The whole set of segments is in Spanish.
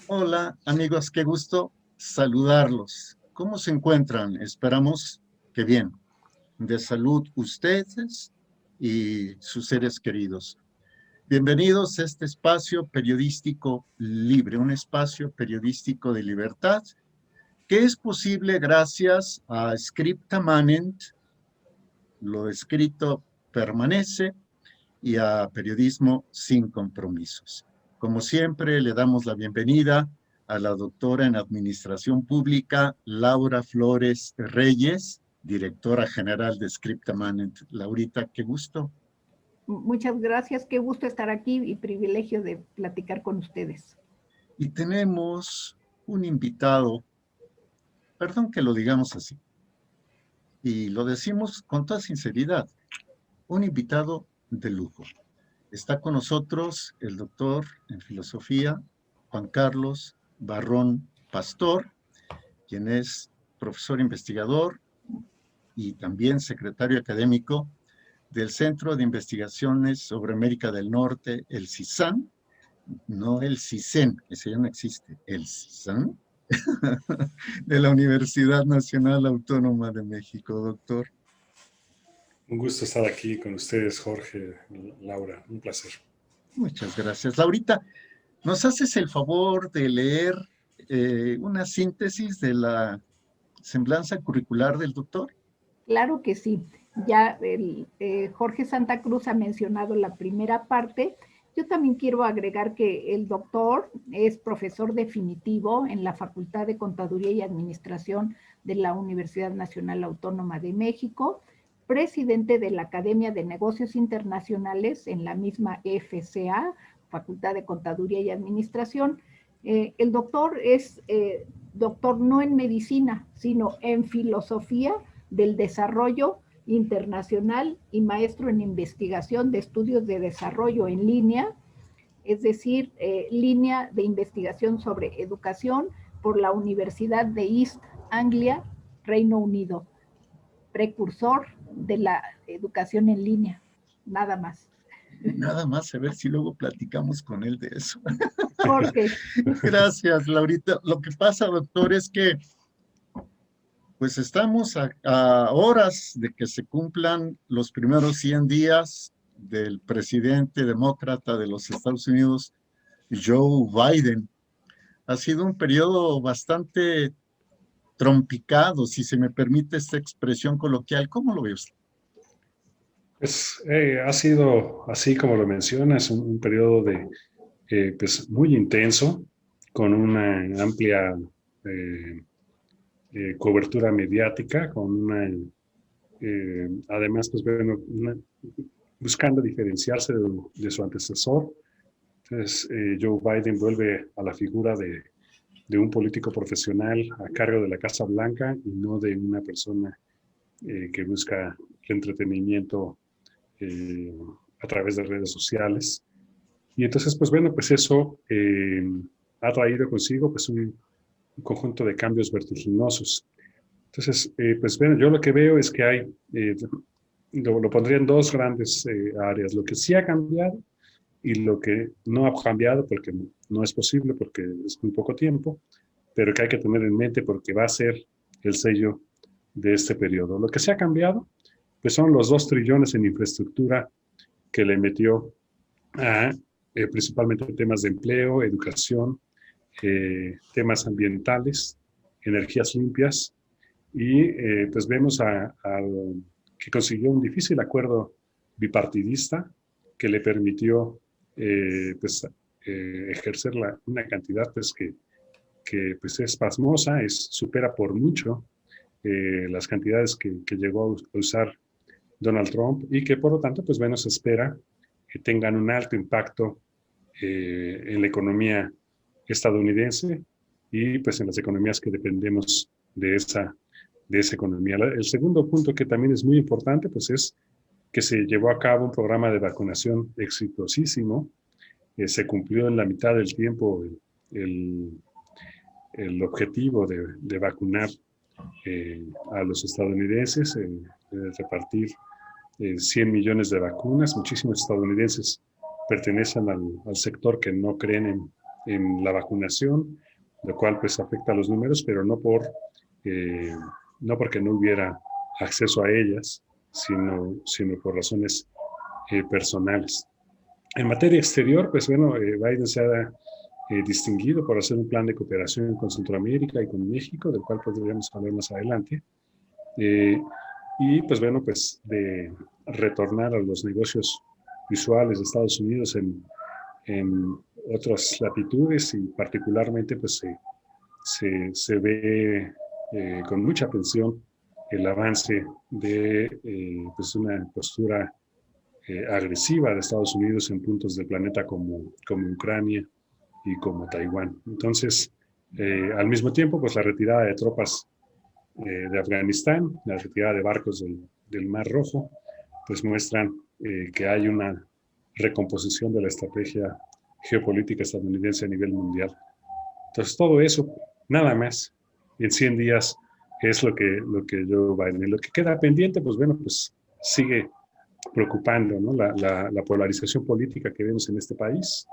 Hola amigos, qué gusto saludarlos. ¿Cómo se encuentran? Esperamos que bien. De salud ustedes y sus seres queridos. Bienvenidos a este espacio periodístico libre, un espacio periodístico de libertad que es posible gracias a Scripta Manent, lo escrito permanece, y a Periodismo sin Compromisos. Como siempre, le damos la bienvenida a la doctora en Administración Pública, Laura Flores Reyes, directora general de Scriptamanent. Laurita, qué gusto. Muchas gracias, qué gusto estar aquí y privilegio de platicar con ustedes. Y tenemos un invitado, perdón que lo digamos así, y lo decimos con toda sinceridad, un invitado de lujo. Está con nosotros el doctor en filosofía, Juan Carlos Barrón Pastor, quien es profesor investigador y también secretario académico del Centro de Investigaciones sobre América del Norte, el CISAN, no el CISEN, ese ya no existe, el CISAN, de la Universidad Nacional Autónoma de México, doctor. Un gusto estar aquí con ustedes, Jorge, Laura, un placer. Muchas gracias. Laurita, ¿nos haces el favor de leer una síntesis de la semblanza curricular del doctor? Claro que sí. Ya Jorge Santa Cruz ha mencionado la primera parte. Yo también quiero agregar que el doctor es profesor definitivo en la Facultad de Contaduría y Administración de la Universidad Nacional Autónoma de México, presidente de la Academia de Negocios Internacionales en la misma FCA, Facultad de Contaduría y Administración. El doctor es doctor no en medicina, sino en filosofía del desarrollo internacional y maestro en investigación de estudios de desarrollo en línea, es decir, línea de investigación sobre educación por la Universidad de East Anglia, Reino Unido, precursor de la educación en línea, nada más. Nada más, a ver si luego platicamos con él de eso. Jorge. Gracias, Laurita. Lo que pasa, doctor, es que pues estamos a horas de que se cumplan los primeros 100 días del presidente demócrata de los Estados Unidos, Joe Biden. Ha sido un periodo bastante trompicado, si se me permite esta expresión coloquial. ¿Cómo lo ve usted? Pues ha sido, así como lo mencionas, un periodo de, pues, muy intenso, con una amplia cobertura mediática, con una, además, pues bueno, buscando diferenciarse de su antecesor. Entonces, Joe Biden vuelve a la figura de un político profesional a cargo de la Casa Blanca y no de una persona que busca el entretenimiento a través de redes sociales. Y entonces, pues bueno, pues eso ha traído consigo pues un conjunto de cambios vertiginosos. Entonces, pues bueno, yo lo que veo es que hay, lo pondría en dos grandes áreas, lo que sí ha cambiado y lo que no ha cambiado porque no es posible, porque es muy poco tiempo, pero que hay que tener en mente porque va a ser el sello de este periodo. Lo que se ha cambiado, pues son los 2 trillones en infraestructura que le metió a principalmente temas de empleo, educación, temas ambientales, energías limpias, y pues vemos que consiguió un difícil acuerdo bipartidista que le permitió pues, ejercer una cantidad pues, que pues, es pasmosa, supera por mucho las cantidades que llegó a usar Donald Trump y que por lo tanto, pues bueno, se espera que tengan un alto impacto en la economía estadounidense y pues en las economías que dependemos de esa economía. El segundo punto que también es muy importante, pues es que se llevó a cabo un programa de vacunación exitosísimo. Se cumplió en la mitad del tiempo el objetivo de vacunar a los estadounidenses, repartir 100 millones de vacunas. Muchísimos estadounidenses pertenecen al sector que no creen en la vacunación, lo cual pues afecta a los números, pero no porque no hubiera acceso a ellas, sino por razones personales. En materia exterior, pues bueno, Biden se ha distinguido por hacer un plan de cooperación con Centroamérica y con México, del cual podríamos hablar más adelante. Y pues bueno, pues de retornar a los negocios visuales de Estados Unidos en otras latitudes, y particularmente pues se ve con mucha atención el avance de pues una postura agresiva de Estados Unidos en puntos del planeta como Ucrania y como Taiwán. Entonces, al mismo tiempo, pues la retirada de tropas de Afganistán, la retirada de barcos del Mar Rojo, pues muestran que hay una recomposición de la estrategia geopolítica estadounidense a nivel mundial. Entonces, todo eso, nada más, en 100 días es lo que Joe Biden. Lo que queda pendiente, pues bueno, pues sigue preocupando, ¿no? La polarización política que vemos en este país.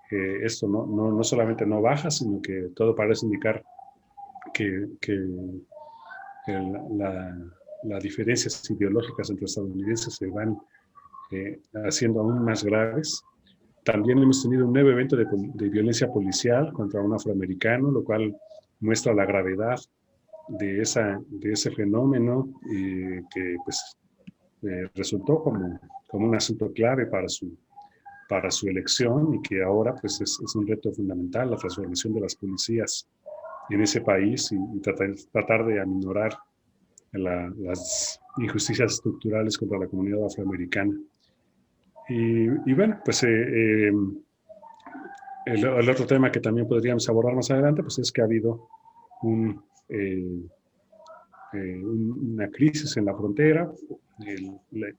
Esto no solamente no baja, sino que todo parece indicar que las diferencias ideológicas entre estadounidenses se van haciendo aún más graves. También hemos tenido un nuevo evento de violencia policial contra un afroamericano, lo cual muestra la gravedad de ese fenómeno que pues, resultó como un asunto clave para su elección, y que ahora pues, es un reto fundamental, la transformación de las policías en ese país, y tratar de aminorar las injusticias estructurales contra la comunidad afroamericana. Y bueno, pues el otro tema que también podríamos abordar más adelante, pues es que ha habido una crisis en la frontera.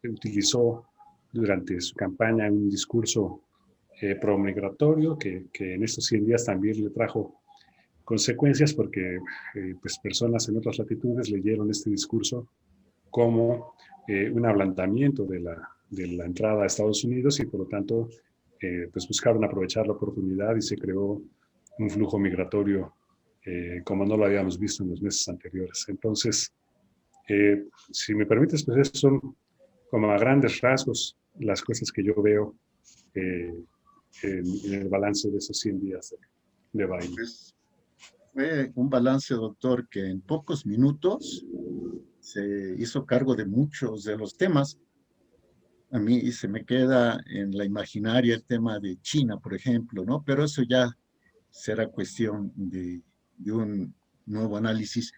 Utilizó durante su campaña un discurso pro-migratorio que en estos 100 días también le trajo consecuencias, porque pues personas en otras latitudes leyeron este discurso como un ablandamiento de la entrada a Estados Unidos, y por lo tanto pues buscaron aprovechar la oportunidad, y se creó un flujo migratorio como no lo habíamos visto en los meses anteriores. Entonces, si me permites, pues esos son como a grandes rasgos las cosas que yo veo en el balance de esos 100 días de Biden. Pues fue un balance, doctor, que en pocos minutos se hizo cargo de muchos de los temas. A mí se me queda en la imaginaria el tema de China, por ejemplo, ¿no? Pero eso ya será cuestión de un nuevo análisis.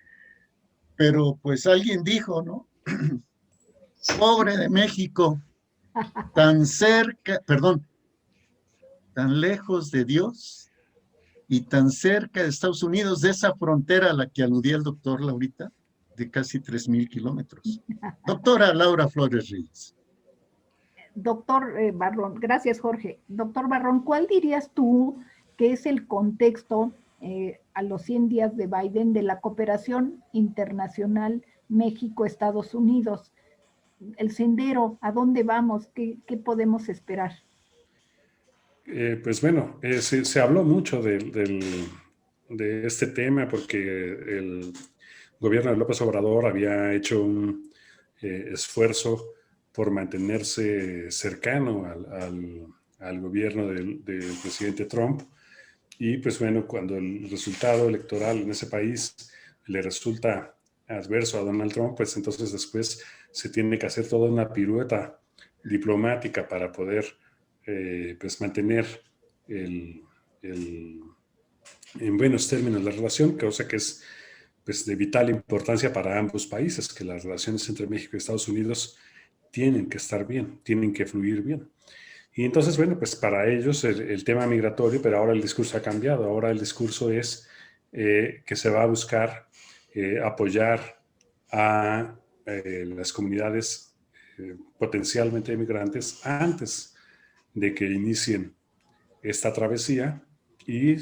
Pero pues alguien dijo, ¿no? Pobre de México, tan cerca, perdón, tan lejos de Dios y tan cerca de Estados Unidos, de esa frontera a la que aludía el doctor Laurita, de casi 3,000 kilómetros. Doctora Laura Flores Ríos. Doctor Barrón, gracias Jorge. Doctor Barrón, ¿cuál dirías tú que es el contexto a los 100 días de Biden de la cooperación internacional México-Estados Unidos? El sendero, ¿a dónde vamos? ¿Qué podemos esperar? Pues bueno, se habló mucho de este tema, porque el gobierno de López Obrador había hecho un esfuerzo por mantenerse cercano al gobierno del presidente Trump. Y pues bueno, cuando el resultado electoral en ese país le resulta adverso a Donald Trump, pues entonces después se tiene que hacer toda una pirueta diplomática para poder pues mantener en buenos términos la relación, cosa que es pues de vital importancia para ambos países, que las relaciones entre México y Estados Unidos tienen que estar bien, tienen que fluir bien. Y entonces, bueno, pues para ellos el tema migratorio, pero ahora el discurso ha cambiado. Ahora el discurso es que se va a buscar apoyar a las comunidades potencialmente inmigrantes antes de que inicien esta travesía, y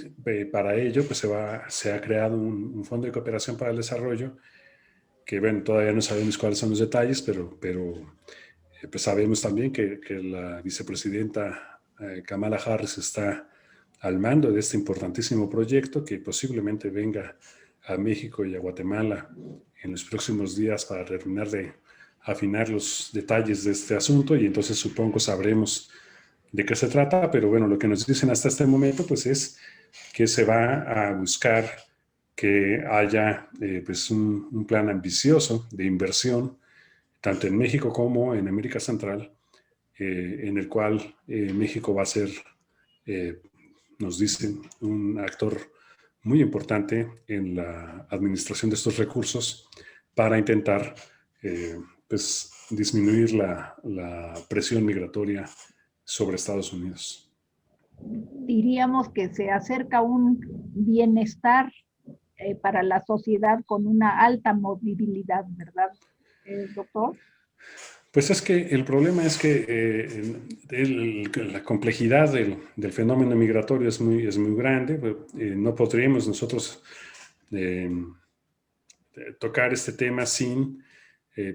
para ello pues se ha creado un fondo de cooperación para el desarrollo que, bueno, todavía no sabemos cuáles son los detalles, pero pues sabemos también que la vicepresidenta Kamala Harris está al mando de este importantísimo proyecto que posiblemente venga a México y a Guatemala en los próximos días para terminar de afinar los detalles de este asunto, y entonces supongo sabremos de qué se trata. Pero bueno, lo que nos dicen hasta este momento pues es que se va a buscar que haya pues un plan ambicioso de inversión tanto en México como en América Central, en el cual México va a ser, nos dicen, un actor muy importante en la administración de estos recursos para intentar pues, disminuir la presión migratoria sobre Estados Unidos. Diríamos que se acerca un bienestar para la sociedad con una alta movilidad, ¿verdad, doctor? Pues es que el problema es que la complejidad del fenómeno migratorio es muy grande. No podríamos nosotros tocar este tema sin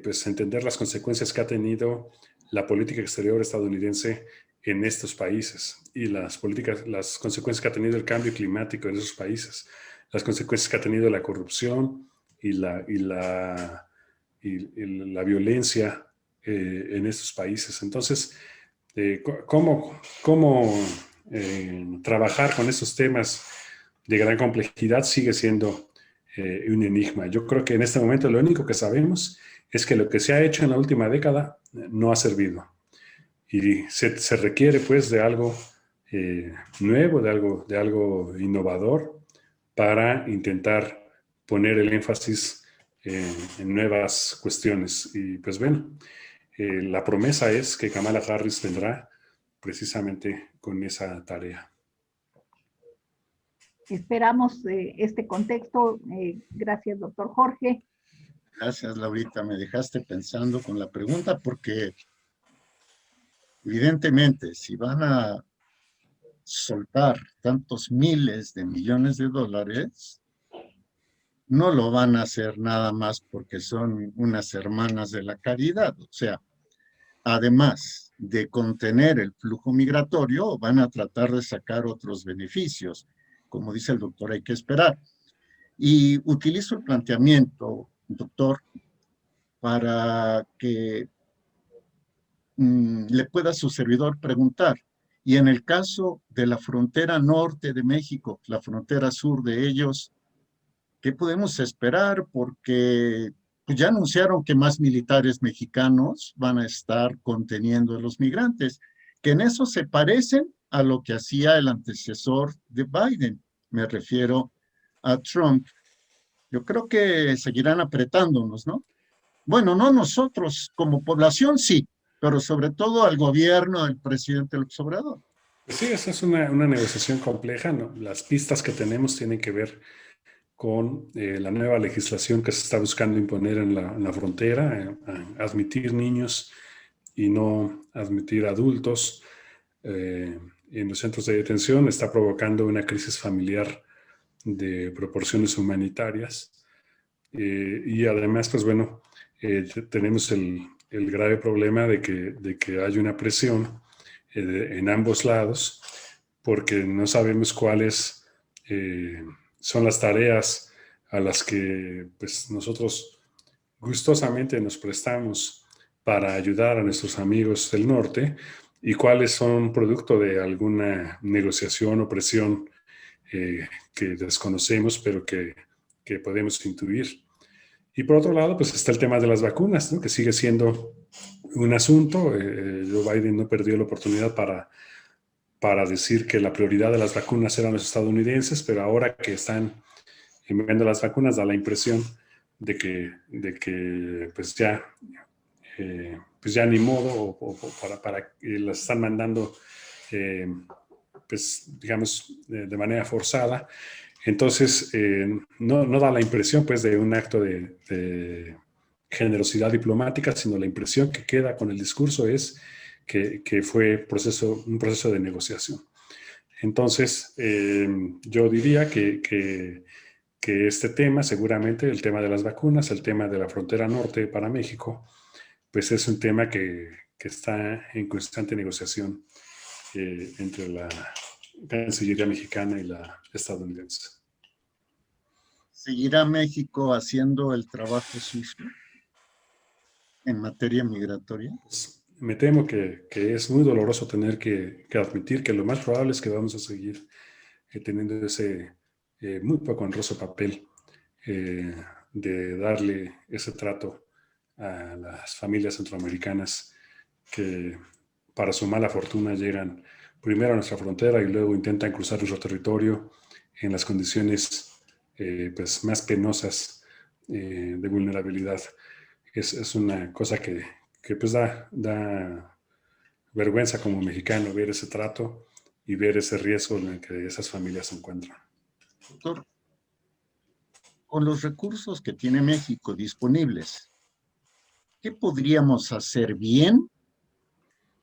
pues entender las consecuencias que ha tenido la política exterior estadounidense en estos países y las consecuencias que ha tenido el cambio climático en esos países, las consecuencias que ha tenido la corrupción y la violencia en estos países. Entonces, ¿cómo trabajar con estos temas de gran complejidad sigue siendo un enigma? Yo creo que en este momento lo único que sabemos es que lo que se ha hecho en la última década no ha servido. Y se requiere pues de algo nuevo, de algo innovador para intentar poner el énfasis en nuevas cuestiones. Y pues bueno, la promesa es que Kamala Harris vendrá precisamente con esa tarea. Esperamos este contexto. Gracias, doctor Jorge. Gracias, Laurita. Me dejaste pensando con la pregunta porque evidentemente si van a soltar tantos miles de millones de dólares, no lo van a hacer nada más porque son unas hermanas de la caridad. O sea, además de contener el flujo migratorio, van a tratar de sacar otros beneficios. Como dice el doctor, hay que esperar. Y utilizo el planteamiento, doctor, para que le pueda su servidor preguntar. Y en el caso de la frontera norte de México, la frontera sur de ellos, ¿qué podemos esperar? Porque pues, ya anunciaron que más militares mexicanos van a estar conteniendo a los migrantes, que en eso se parecen a lo que hacía el antecesor de Biden. Me refiero a Trump. Yo creo que seguirán apretándonos, ¿no? Bueno, no nosotros como población, sí, pero sobre todo al gobierno del presidente López Obrador. Sí, esa es una negociación compleja, ¿no? Las pistas que tenemos tienen que ver con la nueva legislación que se está buscando imponer en la frontera, admitir niños y no admitir adultos en los centros de detención. Está provocando una crisis familiar de proporciones humanitarias. Y además, pues bueno, tenemos el grave problema de que hay una presión en ambos lados, porque no sabemos cuáles son las tareas a las que pues, nosotros gustosamente nos prestamos para ayudar a nuestros amigos del norte y cuáles son producto de alguna negociación o presión que desconocemos, pero que podemos intuir. Y por otro lado, pues está el tema de las vacunas, ¿no? Que sigue siendo un asunto. Joe Biden no perdió la oportunidad para decir que la prioridad de las vacunas eran los estadounidenses, pero ahora que están enviando las vacunas da la impresión de que pues ya ni modo, para las están mandando, pues digamos, de manera forzada. Entonces, no da la impresión pues, de un acto de generosidad diplomática, sino la impresión que queda con el discurso es que fue un proceso de negociación. Entonces, yo diría que este tema, seguramente el tema de las vacunas, el tema de la frontera norte para México, pues es un tema que está en constante negociación entre Cancillería mexicana y la estadounidense. ¿Seguirá México haciendo el trabajo sucio en materia migratoria? Pues, me temo que es muy doloroso tener que admitir que lo más probable es que vamos a seguir teniendo ese muy poco honroso papel de darle ese trato a las familias centroamericanas que para su mala fortuna llegan primero a nuestra frontera y luego intentan cruzar nuestro territorio en las condiciones pues más penosas de vulnerabilidad. Es una cosa que pues da vergüenza como mexicano ver ese trato y ver ese riesgo en el que esas familias se encuentran. Doctor, con los recursos que tiene México disponibles, ¿qué podríamos hacer bien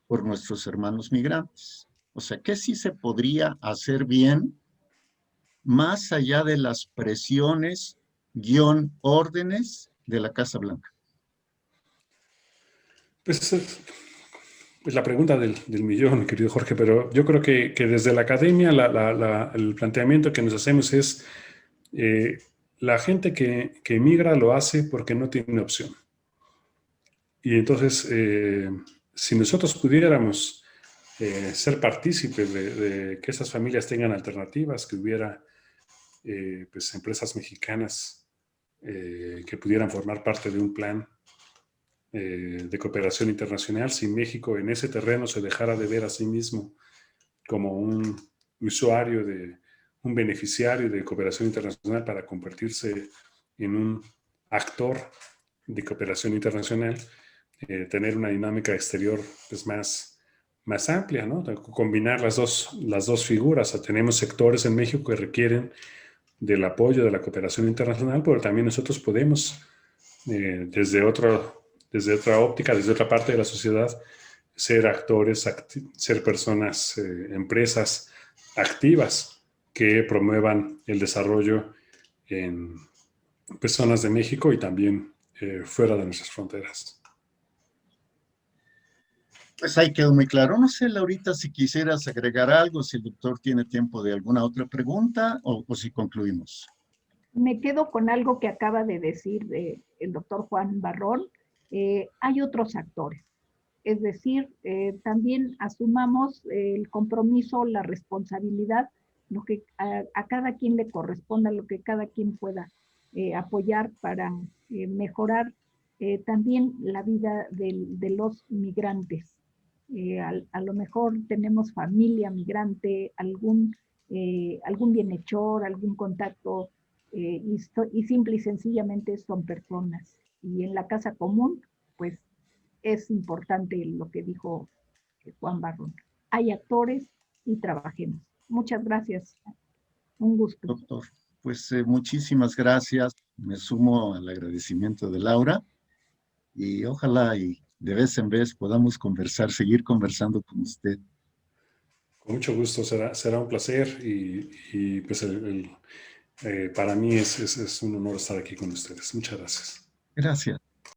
por nuestros hermanos migrantes? O sea, ¿qué sí se podría hacer bien más allá de las presiones, órdenes de la Casa Blanca? Pues es la pregunta del millón, querido Jorge, pero yo creo que desde la academia el planteamiento que nos hacemos es la gente que emigra lo hace porque no tiene opción. Y entonces, si nosotros pudiéramos ser partícipes de que esas familias tengan alternativas, que hubiera pues empresas mexicanas que pudieran formar parte de un plan de cooperación internacional, si México en ese terreno se dejara de ver a sí mismo como un usuario, un beneficiario de cooperación internacional para convertirse en un actor de cooperación internacional, tener una dinámica exterior pues, más amplia, ¿no? Combinar las dos figuras. O sea, tenemos sectores en México que requieren del apoyo de la cooperación internacional, pero también nosotros podemos, desde otra óptica, desde otra parte de la sociedad, ser actores, ser personas, empresas activas que promuevan el desarrollo en personas de México y también fuera de nuestras fronteras. Pues ahí quedó muy claro. No sé, Laurita, si quisieras agregar algo, si el doctor tiene tiempo de alguna otra pregunta o si concluimos. Me quedo con algo que acaba de decir el doctor Juan Barrón. Hay otros actores. Es decir, también asumamos el compromiso, la responsabilidad, lo que a cada quien le corresponda, lo que cada quien pueda apoyar para mejorar también la vida de los migrantes. A lo mejor tenemos familia migrante, algún bienhechor, algún contacto, y simple y sencillamente son personas. Y en la casa común, pues es importante lo que dijo Juan Barrón. Hay actores y trabajemos. Muchas gracias. Un gusto. Doctor, pues muchísimas gracias. Me sumo al agradecimiento de Laura y ojalá y de vez en vez podamos conversar, seguir conversando con usted. Con mucho gusto, será un placer y pues para mí es un honor estar aquí con ustedes. Muchas gracias. Gracias.